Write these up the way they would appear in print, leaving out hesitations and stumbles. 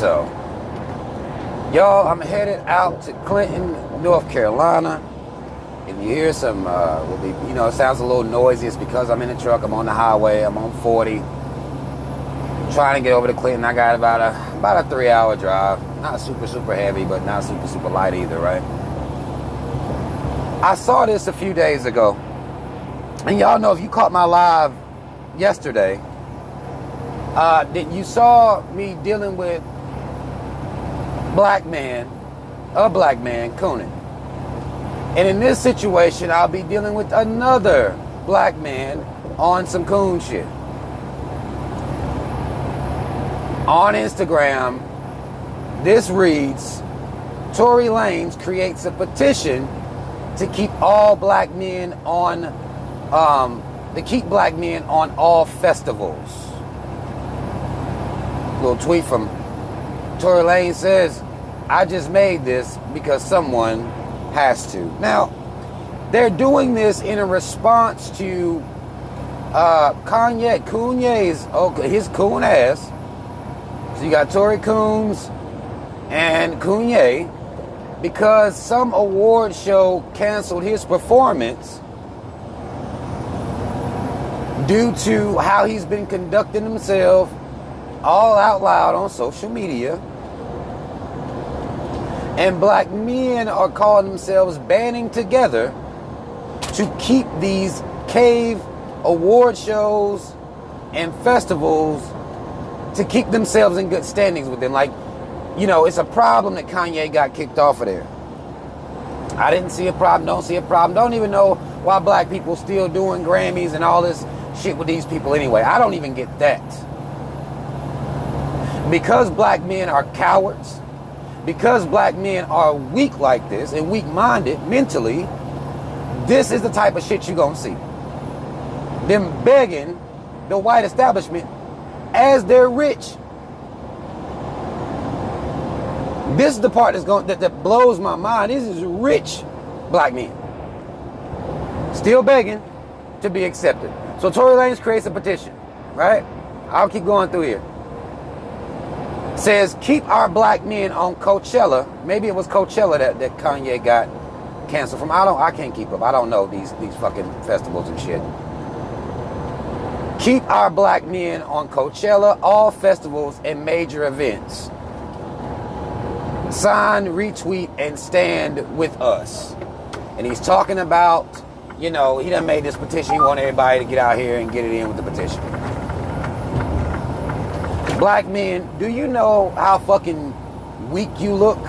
So, y'all, I'm headed out to Clinton, North Carolina. If you hear some, it sounds a little noisy. It's because I'm in the truck. I'm on the highway. I'm on 40. Trying to get over to Clinton. I got about a 3-hour drive. Not super, super heavy, but not super, super light either, right? I saw this a few days ago. And y'all know, if you caught my live yesterday, that you saw me dealing with a black man, cooning. And in this situation, I'll be dealing with another black man on some coon shit. On Instagram, this reads, Tory Lanez creates a petition to keep all black men on all festivals. Little tweet from Tory Lanez says, I just made this because someone has to. Now, they're doing this in a response to Kanye's his coon ass. So you got Tory Coons and Kanye, because some award show canceled his performance due to how he's been conducting himself all out loud on social media. And black men are calling themselves banding together to keep these cave award shows and festivals, to keep themselves in good standings with them. Like, it's a problem that Kanye got kicked off of there. I didn't see a problem, don't see a problem. Don't even know why black people still doing Grammys and all this shit with these people anyway. I don't even get that. Because black men are cowards, because black men are weak like this and weak-minded mentally, this is the type of shit you're gonna see. Them begging the white establishment as they're rich. This is the part that blows my mind. This is rich black men still begging to be accepted. So Tory Lanez creates a petition, right? I'll keep going through here. Says, keep our black men on Coachella. Maybe it was Coachella that Kanye got canceled from. I can't keep up. I don't know these fucking festivals and shit. Keep our black men on Coachella, all festivals and major events. Sign, retweet, and stand with us. And he's talking about, he done made this petition. He want everybody to get out here and get it in with the petition. Black men, do you know how fucking weak you look?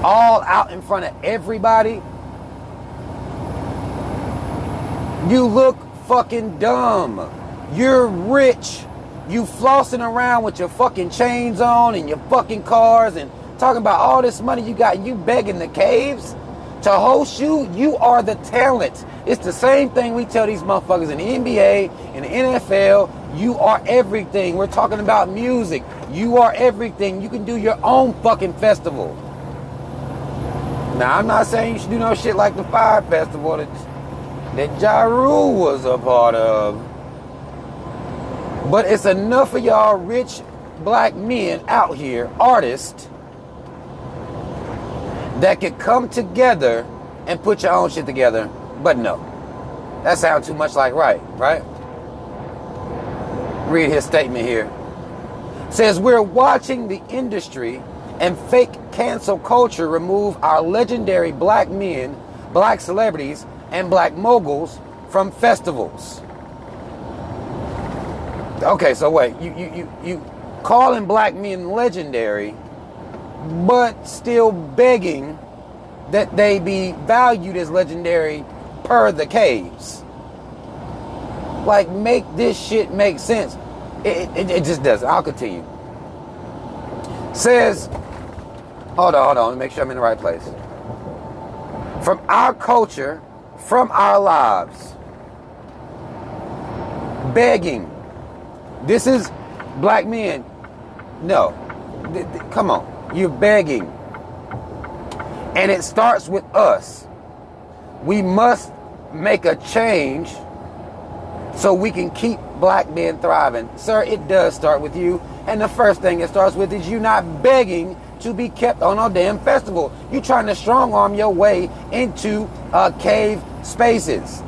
All out in front of everybody. You look fucking dumb. You're rich. You flossing around with your fucking chains on and your fucking cars and talking about all this money you got, and you begging the caves to host you. You are the talent. It's the same thing we tell these motherfuckers in the NBA, in the NFL. You are everything. We're talking about music. You are everything. You can do your own fucking festival. Now, I'm not saying you should do no shit like the Fire Festival that Ja Rule was a part of. But it's enough of y'all rich black men out here, artists, that could come together and put your own shit together. But no. That sounds too much like right? Read his statement here. Says, we're watching the industry and fake cancel culture remove our legendary black men, black celebrities, and black moguls from festivals. Okay, so wait, you calling black men legendary, but still begging that they be valued as legendary per the caves. Like, make this shit make sense. It just doesn't. I'll continue. Says, hold on, let me make sure I'm in the right place. From our culture, from our lives, begging. This is black men. No. Come on. You're begging. And it starts with us. We must make a change so we can keep black men thriving. Sir, it does start with you. And the first thing it starts with is you not begging to be kept on a damn festival. You trying to strong arm your way into cave spaces.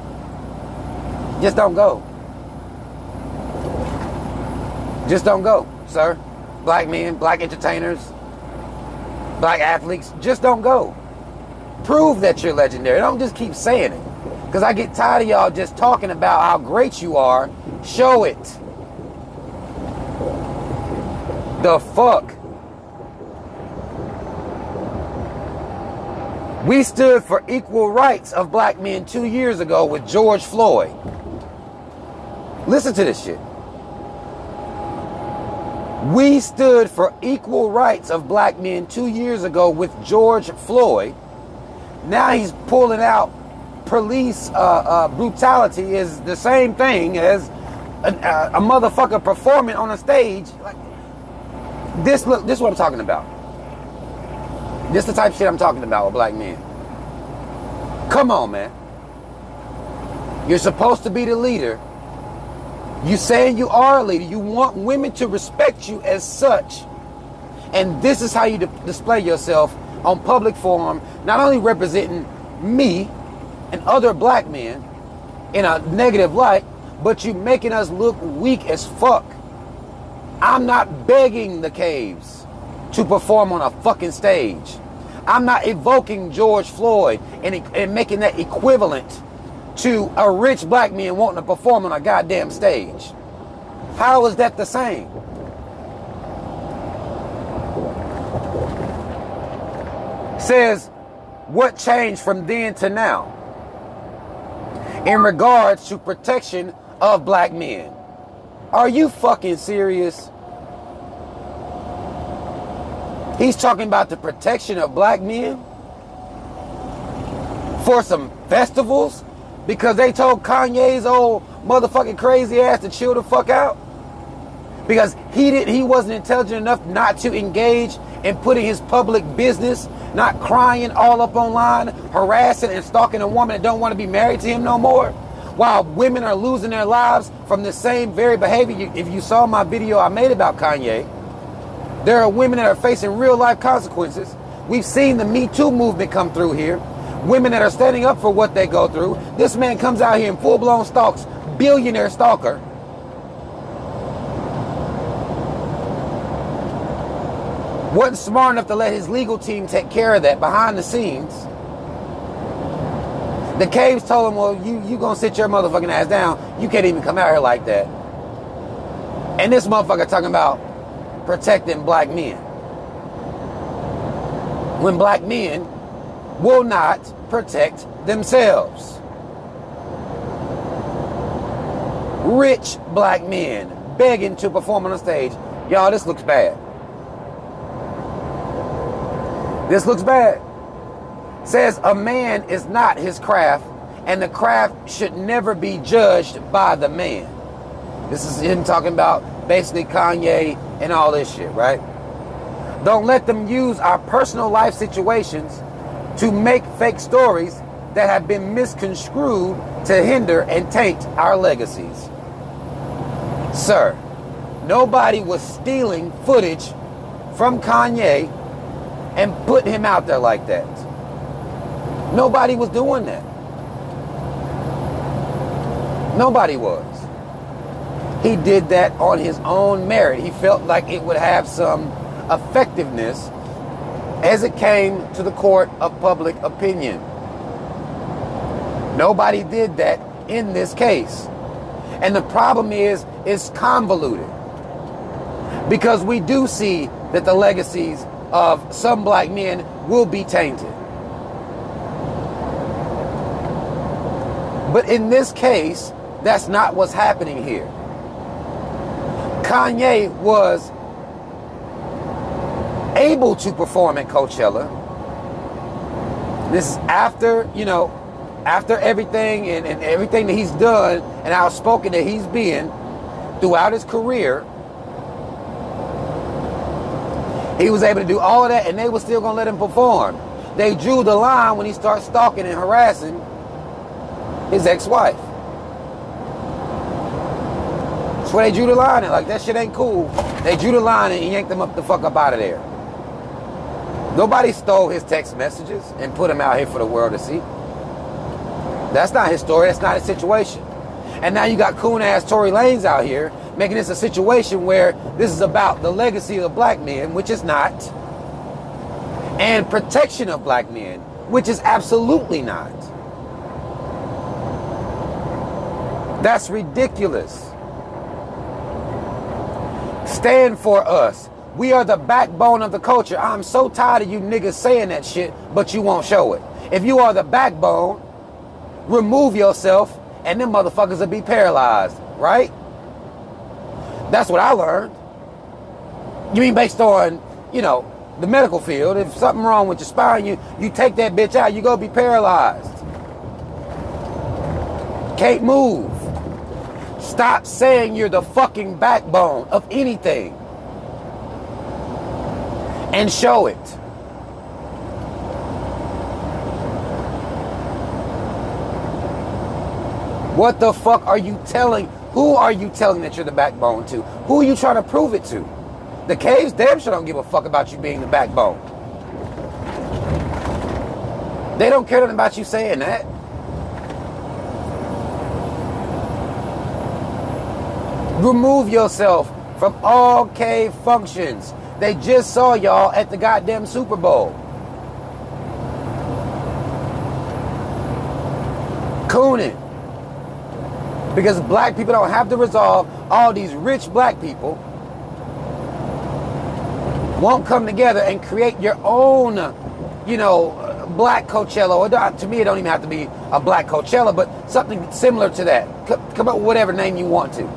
Just don't go. Just don't go, sir. Black men, black entertainers, black athletes, just don't go. Prove that you're legendary. Don't just keep saying it. Because I get tired of y'all just talking about how great you are. Show it. The fuck? We stood for equal rights of black men 2 years ago with George Floyd. Listen to this shit. We stood for equal rights of black men 2 years ago with George Floyd. Now he's pulling out police brutality is the same thing as a motherfucker performing on a stage. Like, this is what I'm talking about. This is the type of shit I'm talking about with black men. Come on, man. You're supposed to be the leader. You saying you are a leader. You want women to respect you as such. And this is how you display yourself on public forum, not only representing me and other black men in a negative light, but you making us look weak as fuck. I'm not begging the caves to perform on a fucking stage. I'm not evoking George Floyd and making that equivalent to a rich black man wanting to perform on a goddamn stage. How is that the same? Says, what changed from then to now in regards to protection of black men? Are you fucking serious? He's talking about the protection of black men for some festivals because they told Kanye's old motherfucking crazy ass to chill the fuck out? Because he wasn't intelligent enough not to engage in putting his public business, not crying all up online, harassing and stalking a woman that don't want to be married to him no more, while women are losing their lives from the same very behavior. If you saw my video I made about Kanye, there are women that are facing real life consequences. We've seen the Me Too movement come through here. Women that are standing up for what they go through. This man comes out here and full-blown stalks, billionaire stalker. Wasn't smart enough to let his legal team take care of that behind the scenes. The caves told him, well, you gonna sit your motherfucking ass down. You can't even come out here like that. And this motherfucker talking about protecting black men, when black men will not protect themselves. Rich black men begging to perform on a stage. Y'all, this looks bad. This looks bad. Says a man is not his craft, and the craft should never be judged by the man. This is him talking about basically Kanye and all this shit, right? Don't let them use our personal life situations to make fake stories that have been misconstrued to hinder and taint our legacies. Sir, nobody was stealing footage from Kanye and putting him out there like that. Nobody was doing that. Nobody was. He did that on his own merit. He felt like it would have some effectiveness as it came to the court of public opinion. Nobody did that in this case. And the problem is, it's convoluted. Because we do see that the legacies of some black men will be tainted. But in this case, that's not what's happening here. Kanye was able to perform at Coachella. This is after, after everything and everything that he's done and outspoken that he's been throughout his career. He was able to do all of that, and they were still going to let him perform. They drew the line when he started stalking and harassing his ex-wife. That's where they drew the line, and like, that shit ain't cool. They drew the line and yanked them up the fuck up out of there. Nobody stole his text messages and put them out here for the world to see. That's not his story. That's not his situation. And now you got coon-ass Tory Lanez out here making this a situation where this is about the legacy of black men, which is not, and protection of black men, which is absolutely not. That's ridiculous. Stand for us. We are the backbone of the culture. I'm so tired of you niggas saying that shit, but you won't show it. If you are the backbone, remove yourself and them motherfuckers will be paralyzed, right? That's what I learned. You mean based on, you know, the medical field, if something wrong with your spine, you take that bitch out, you go be paralyzed. Can't move. Stop saying you're the fucking backbone of anything. And show it. What the fuck are you telling? Who are you telling that you're the backbone to? Who are you trying to prove it to? The caves damn sure don't give a fuck about you being the backbone. They don't care nothing about you saying that. Remove yourself from all cave functions. They just saw y'all at the goddamn Super Bowl. Cooning. Because black people don't have to resolve. All these rich black people won't come together and create your own, you know, black Coachella. Or to me, it don't even have to be a black Coachella, but something similar to that. Come up with whatever name you want to.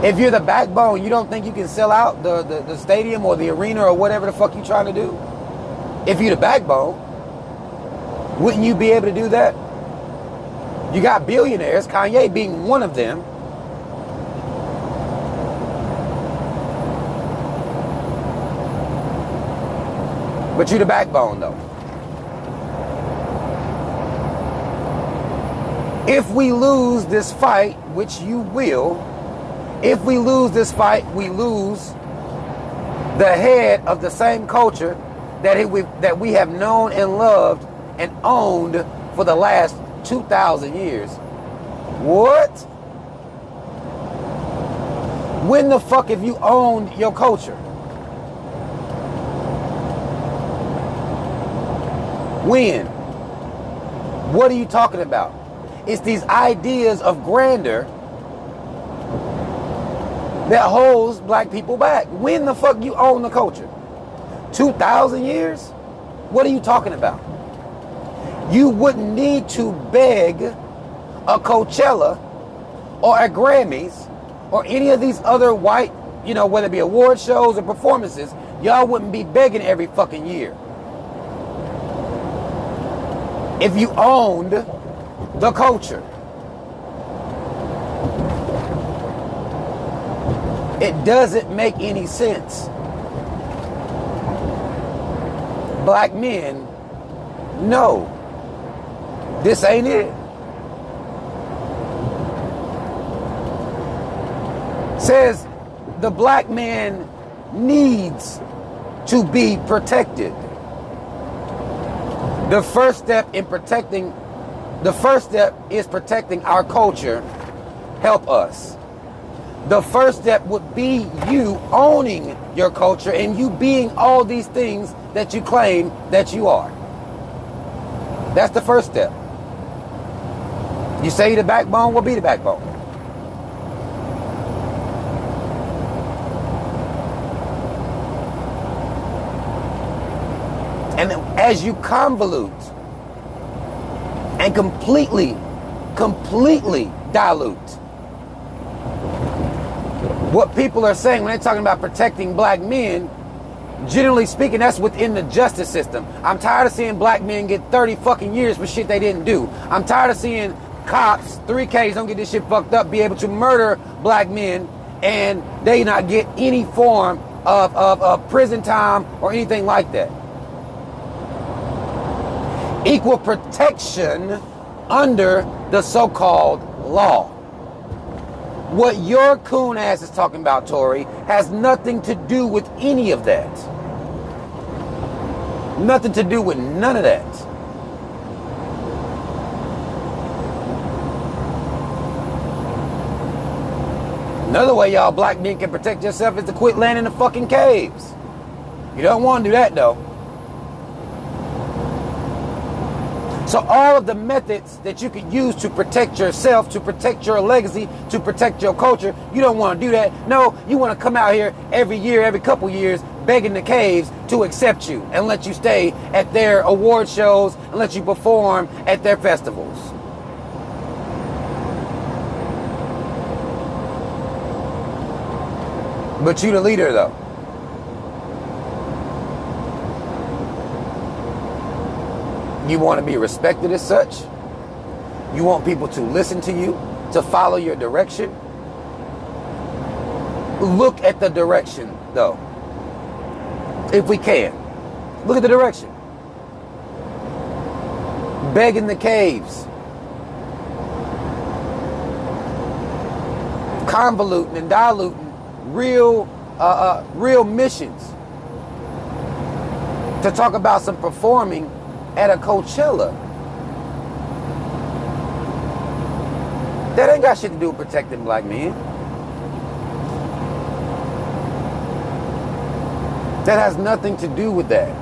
If you're the backbone, you don't think you can sell out the stadium or the arena or whatever the fuck you trying to do? If you're the backbone, wouldn't you be able to do that? You got billionaires, Kanye being one of them. But you're the backbone, though. If we lose this fight, which you will, if we lose this fight, we lose the head of the same culture that we have known and loved and owned for the last 2,000 years. What? When the fuck have you owned your culture? When? What are you talking about? It's these ideas of grandeur that holds black people back. When the fuck you own the culture? 2,000 years? What are you talking about? You wouldn't need to beg a Coachella or a Grammys or any of these other white, you know, whether it be award shows or performances. Y'all wouldn't be begging every fucking year. If you owned the culture. It doesn't make any sense. Black men, no. This ain't it. Says the black man needs to be protected. The first step is protecting our culture. Help us. The first step would be you owning your culture and you being all these things that you claim that you are. That's the first step. You say you're the backbone, well, be the backbone. And as you convolute and completely dilute what people are saying when they're talking about protecting black men, generally speaking, that's within the justice system. I'm tired of seeing black men get 30 fucking years for shit they didn't do. I'm tired of seeing cops, 3Ks, don't get this shit fucked up, be able to murder black men and they not get any form of prison time or anything like that. Equal protection under the so-called law. What your coon ass is talking about, Tory, has nothing to do with any of that. Nothing to do with none of that. Another way y'all black men can protect yourself is to quit laying in the fucking caves. You don't want to do that though. So all of the methods that you could use to protect yourself, to protect your legacy, to protect your culture, you don't want to do that. No, you want to come out here every year, every couple years, begging the caves to accept you and let you stay at their award shows and let you perform at their festivals. But you the leader though. You want to be respected as such. You want people to listen to you, to follow your direction. Look at the direction though. If we can. Look at the direction. Begging the caves. Convoluting and diluting real missions to talk about some performing at a Coachella. That ain't got shit to do with protecting black men. That has nothing to do with that.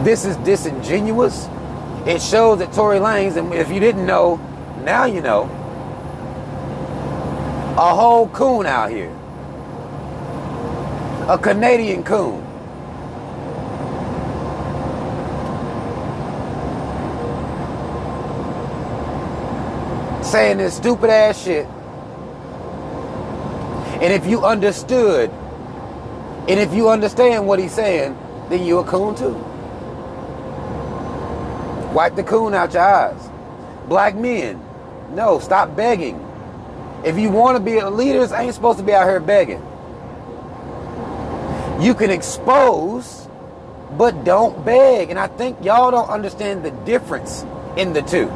This is disingenuous. It shows that Tory Lanez, and if you didn't know, now you know, a whole coon out here. A Canadian coon. Saying this stupid ass shit. And if you understood, and if you understand what he's saying, then you're a coon too. Wipe the coon out your eyes. Black men, no, stop begging. If you want to be leaders, ain't supposed to be out here begging. You can expose, but don't beg. And I think y'all don't understand the difference in the two.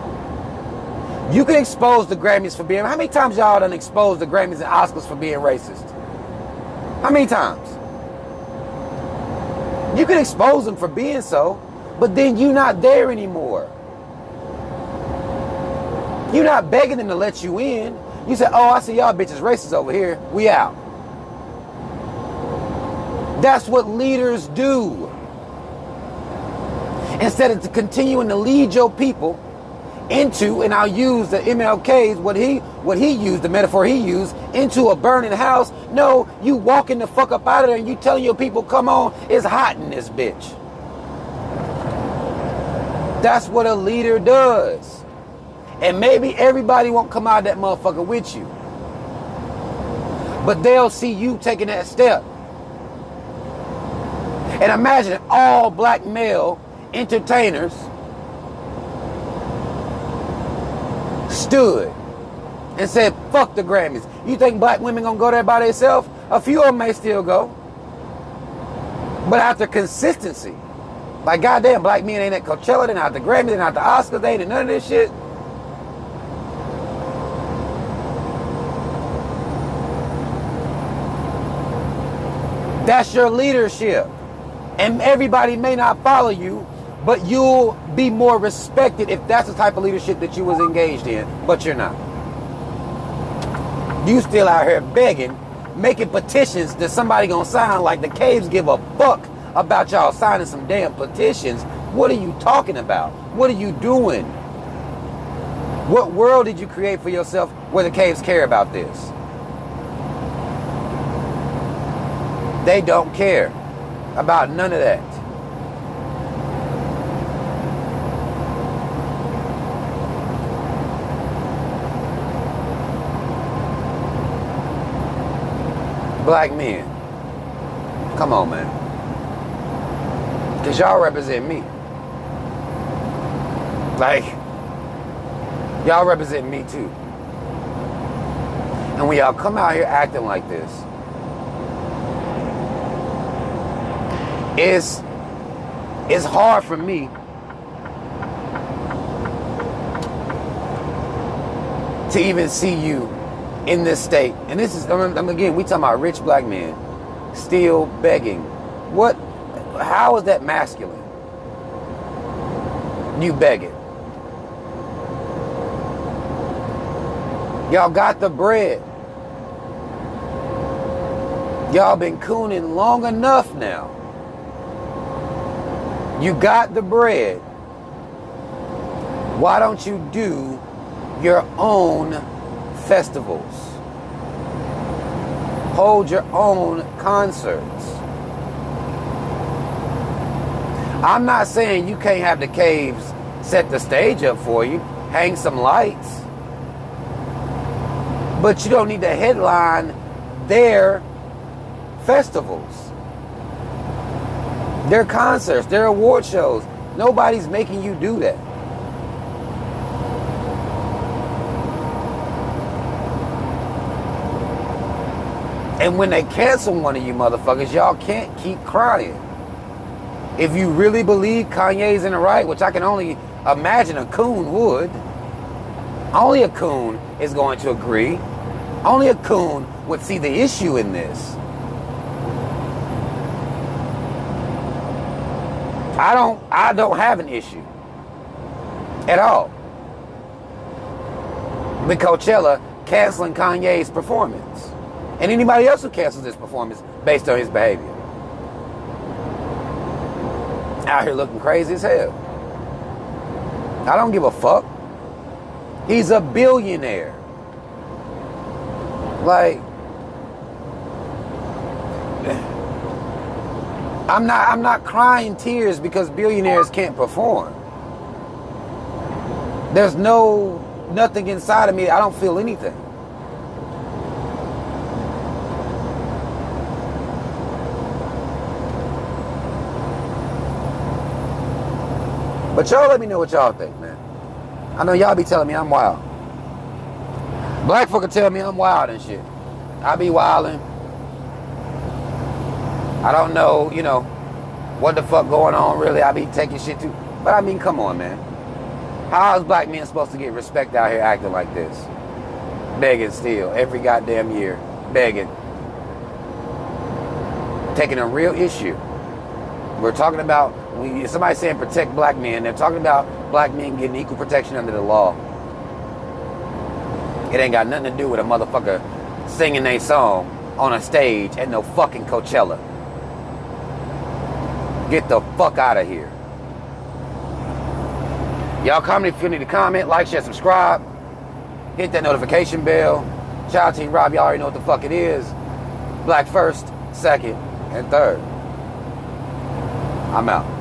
You can expose the Grammys for being... How many times y'all done exposed the Grammys and Oscars for being racist? How many times? You can expose them for being so, but then you're not there anymore. You're not begging them to let you in. You say, oh, I see y'all bitches racist over here. We out. That's what leaders do. Instead of continuing to lead your people into, and I'll use the MLK's, what he used, the metaphor he used, into a burning house. No, you walking the fuck up out of there and you telling your people, come on, it's hot in this bitch. That's what a leader does. And maybe everybody won't come out of that motherfucker with you. But they'll see you taking that step. And imagine all black male entertainers stood and said, fuck the Grammys. You think black women gonna go there by themselves? A few of them may still go. But after consistency, like goddamn, black men ain't at Coachella, they're not at the Grammys, they're not at the Oscars, they ain't at none of this shit. That's your leadership. And everybody may not follow you, but you'll be more respected if that's the type of leadership that you was engaged in, but you're not. You still out here begging, making petitions that somebody gonna sign like the caves give a fuck about y'all signing some damn petitions. What are you talking about? What are you doing? What world did you create for yourself where the caves care about this? They don't care about none of that. Black men, come on, man. Because y'all represent me. Like, y'all represent me too. And when y'all come out here acting like this, it's hard for me to even see you in this state. And this is, again, we talking about rich black men still begging. How is that masculine? You begging. Y'all got the bread. Y'all been cooning long enough now. You got the bread. Why don't you do your own festivals? Hold your own concerts. I'm not saying you can't have the caves set the stage up for you, hang some lights, but you don't need to headline their festivals, their concerts, their award shows. Nobody's making you do that. And when they cancel one of you motherfuckers, y'all can't keep crying. If you really believe Kanye's in the right, which I can only imagine a coon would, only a coon is going to agree. Only a coon would see the issue in this. I don't have an issue at all with Coachella canceling Kanye's performance and anybody else who cancels his performance based on his behavior. Out here looking crazy as hell. I don't give a fuck. He's a billionaire. Like, I'm not crying tears because billionaires can't perform. There's nothing inside of me. I don't feel anything. But y'all let me know what y'all think, man. I know y'all be telling me I'm wild. Black folk tell me I'm wild and shit. I be wilding. I don't know, what the fuck going on really. I be taking shit too. But I mean, come on, man. How is black men supposed to get respect out here acting like this? Begging still, every goddamn year. Begging. Taking a real issue. We're talking about, somebody saying protect black men. They're talking about black men getting equal protection under the law. It ain't got nothing to do with a motherfucker singing a song on a stage at no fucking Coachella. Get the fuck out of here. Y'all comment if you need to comment, like, share, subscribe. Hit that notification bell. Shout out to you, Rob. Y'all already know what the fuck it is. Black first, second, and third. I'm out.